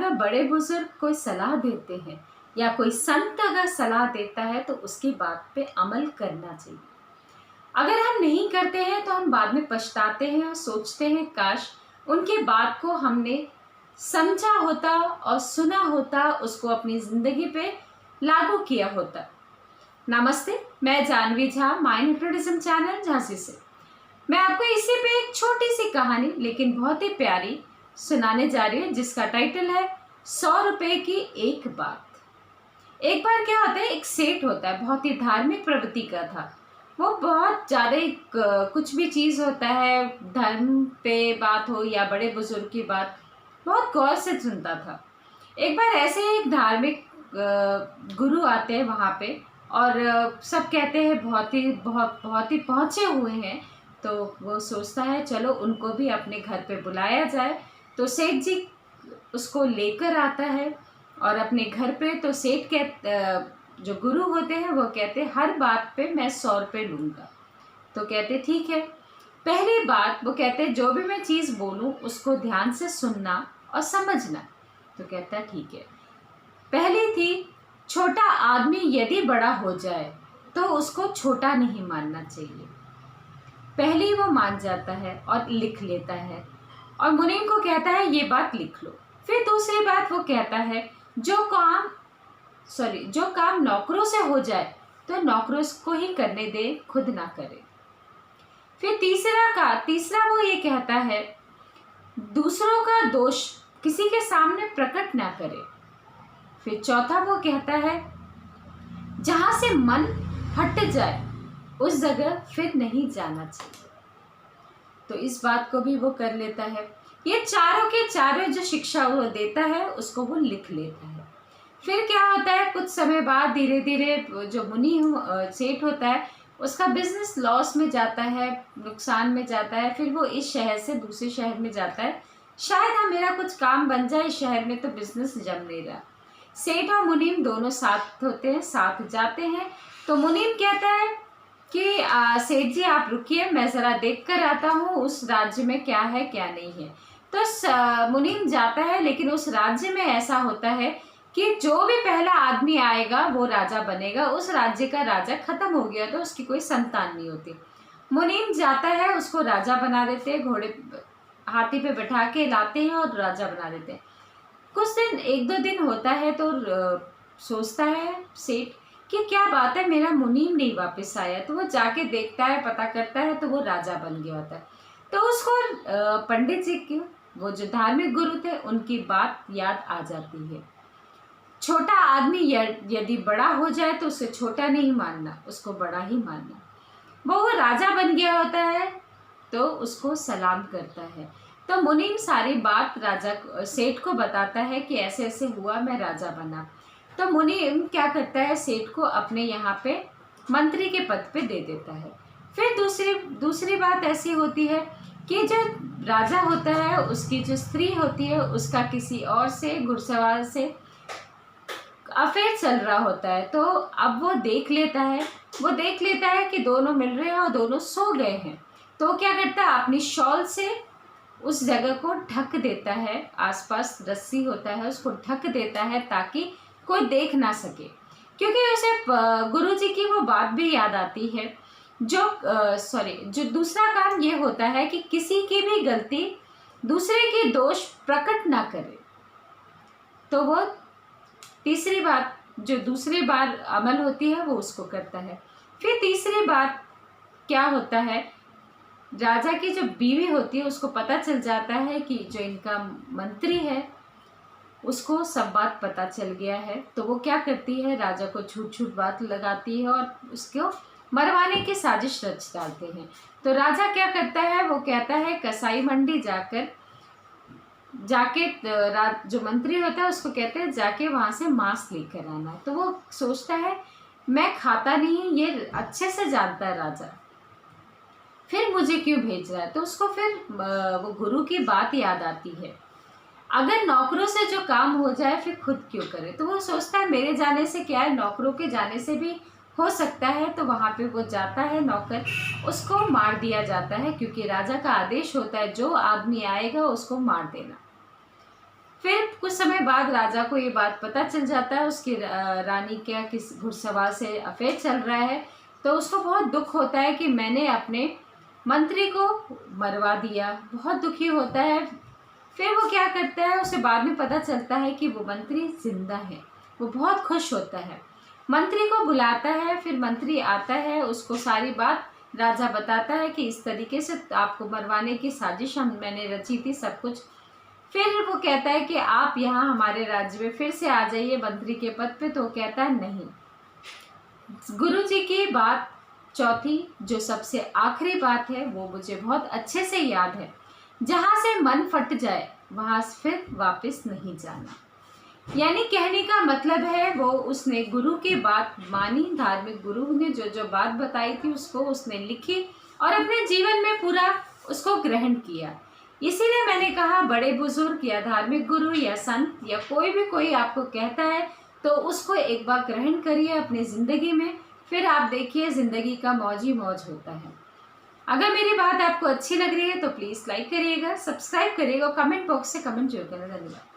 अगर बड़े बुजुर्ग कोई सलाह देते हैं या कोई संत अगर सलाह देता है तो उसकी बात पे अमल करना चाहिए। अगर हम नहीं करते हैं तो हम बाद में पछताते हैं और सोचते हैं काश उनकी बात को हमने समझा होता और सुना होता, उसको अपनी ज़िंदगी पे लागू किया होता। नमस्ते, मैं Janvi Jha, mind hypnotism channel Jhansi से। मैं आपको इसी पे एक छोटी सी कहानी लेकिन बहुत ही प्यारी सुनाने जा रही हूँ, जिसका टाइटल है 100 रुपए की एक बात। एक बार क्या होता है, एक सेठ होता है, बहुत ही धार्मिक प्रवृत्ति का था। वो बहुत ज़्यादा कुछ भी चीज़ होता है, धर्म पे बात हो या बड़े बुजुर्ग की बात, बहुत गौर से सुनता था। एक बार ऐसे ही एक धार्मिक गुरु आते हैं वहाँ पे, और सब कहते हैं बहुत ही पहुँचे हुए हैं। तो वो सोचता है चलो उनको भी अपने घर पे बुलाया जाए। तो सेठ जी उसको लेकर आता है और अपने घर पे। तो सेठ जो गुरु होते हैं वो कहते हैं हर बात पे मैं 100 रुपये लूँगा। तो कहते ठीक है। पहली बात वो कहते जो भी मैं चीज़ बोलूँ उसको ध्यान से सुनना और समझना। तो कहता है ठीक है। पहली थी, छोटा आदमी यदि बड़ा हो जाए तो उसको छोटा नहीं मानना चाहिए। पहली वो मान जाता है और लिख लेता है और मुनीम को कहता है ये बात लिख लो। फिर दूसरी बात वो कहता है जो काम नौकरों से हो जाए तो नौकरों को ही करने दे, खुद ना करे। फिर तीसरा वो ये कहता है दूसरों का दोष किसी के सामने प्रकट ना करे। फिर चौथा वो कहता है जहां से मन हट जाए उस जगह फिर नहीं जाना चाहिए। तो इस बात को भी वो कर लेता है। ये चारों के चारों जो शिक्षा वो देता है उसको वो लिख लेता है। फिर क्या होता है, कुछ समय बाद धीरे धीरे जो सेठ होता है उसका बिजनेस लॉस में जाता है, नुकसान में जाता है। फिर वो इस शहर से दूसरे शहर में जाता है, शायद मेरा कुछ काम बन जाए इस शहर में, तो बिजनेस जम नहीं रहा। सेठ और मुनीम दोनों साथ होते हैं, साथ जाते हैं। तो मुनीम कहता है कि सेठ जी आप रुकिए, मैं ज़रा देख कर आता हूँ उस राज्य में क्या है क्या नहीं है। तो मुनीम जाता है, लेकिन उस राज्य में ऐसा होता है कि जो भी पहला आदमी आएगा वो राजा बनेगा। उस राज्य का राजा खत्म हो गया तो उसकी कोई संतान नहीं होती। मुनीम जाता है, उसको राजा बना देते हैं, घोड़े हाथी पे बैठा के लाते हैं और राजा बना देते हैं। कुछ दिन, 1-2 दिन होता है तो सोचता है सेठ कि क्या बात है, मेरा मुनीम नहीं वापस आया। तो वो जाके देखता है, पता करता है, तो वो राजा बन गया होता है। तो उसको पंडित जी की, वो जो धार्मिक गुरु थे, उनकी बात याद आ जाती है। छोटा आदमी यदि बड़ा हो जाए तो उसे छोटा नहीं मानना, उसको बड़ा ही मानना। वो राजा बन गया होता है तो उसको सलाम करता है। तो मुनीम सारी बात सेठ को बताता है कि ऐसे ऐसे हुआ, मैं राजा बना। तो मुनीम क्या करता है, सेठ को अपने यहाँ पे मंत्री के पद पे दे देता है। फिर दूसरी बात ऐसी होती है कि जो राजा होता है उसकी जो स्त्री होती है उसका किसी और से, घुड़सवार से अफेयर चल रहा होता है। तो अब वो देख लेता है कि दोनों मिल रहे हैं और दोनों सो गए हैं। तो क्या करता है, अपनी शॉल से उस जगह को ढक देता है, आसपास रस्सी होता है उसको ढक देता है ताकि कोई देख ना सके। क्योंकि उसे गुरुजी की वो बात भी याद आती है, जो दूसरा काम ये होता है कि किसी की भी गलती, दूसरे के दोष प्रकट ना करे। तो वो तीसरी बात जो दूसरी बार अमल होती है वो उसको करता है। फिर तीसरी बात क्या होता है, राजा की जो बीवी होती है उसको पता चल जाता है कि जो इनका मंत्री है उसको सब बात पता चल गया है। तो वो क्या करती है, राजा को झूठ बात लगाती है और उसको मरवाने की साजिश रच डालते हैं। तो राजा क्या करता है, वो कहता है कसाई मंडी जाके जो मंत्री होता है उसको कहते हैं जाके वहाँ से मांस लेकर आना। तो वो सोचता है मैं खाता नहीं, ये अच्छे से जानता है राजा, फिर मुझे क्यों भेज रहा है। तो उसको फिर वो गुरु की बात याद आती है, अगर नौकरों से जो काम हो जाए फिर खुद क्यों करे। तो वो सोचता है मेरे जाने से क्या है, नौकरों के जाने से भी हो सकता है। तो वहाँ पे वो जाता है, नौकर, उसको मार दिया जाता है क्योंकि राजा का आदेश होता है जो आदमी आएगा उसको मार देना। फिर कुछ समय बाद राजा को ये बात पता चल जाता है उसकी रानी क्या किस घुड़सवार से अफेयर चल रहा है। तो उसको बहुत दुख होता है कि मैंने अपने मंत्री को मरवा दिया, बहुत दुखी होता है। फिर वो क्या करता है, उसे बाद में पता चलता है कि वो मंत्री जिंदा है। वो बहुत खुश होता है, मंत्री को बुलाता है। फिर मंत्री आता है, उसको सारी बात राजा बताता है कि इस तरीके से आपको मरवाने की साजिश मैंने रची थी, सब कुछ। फिर वो कहता है कि आप यहाँ हमारे राज्य में फिर से आ जाइए मंत्री के पद पे। तो वो कहता है नहीं। गुरुजी की बात चौथी, जो सबसे आखिरी बात है, वो मुझे बहुत अच्छे से याद है, जहाँ से मन फट जाए वहाँ फिर वापस नहीं जाना। यानी कहने का मतलब है वो उसने गुरु की बात मानी, धार्मिक गुरु ने जो जो बात बताई थी उसको उसने लिखी और अपने जीवन में पूरा उसको ग्रहण किया। इसीलिए मैंने कहा बड़े बुजुर्ग या धार्मिक गुरु या संत या कोई आपको कहता है तो उसको एक बार ग्रहण करिए अपनी ज़िंदगी में, फिर आप देखिए ज़िंदगी का मौज ही मौज होता है। अगर मेरी बात आपको अच्छी लग रही है तो प्लीज़ लाइक करिएगा, सब्सक्राइब करिएगा और कमेंट बॉक्स से कमेंट जरूर करना। धन्यवाद।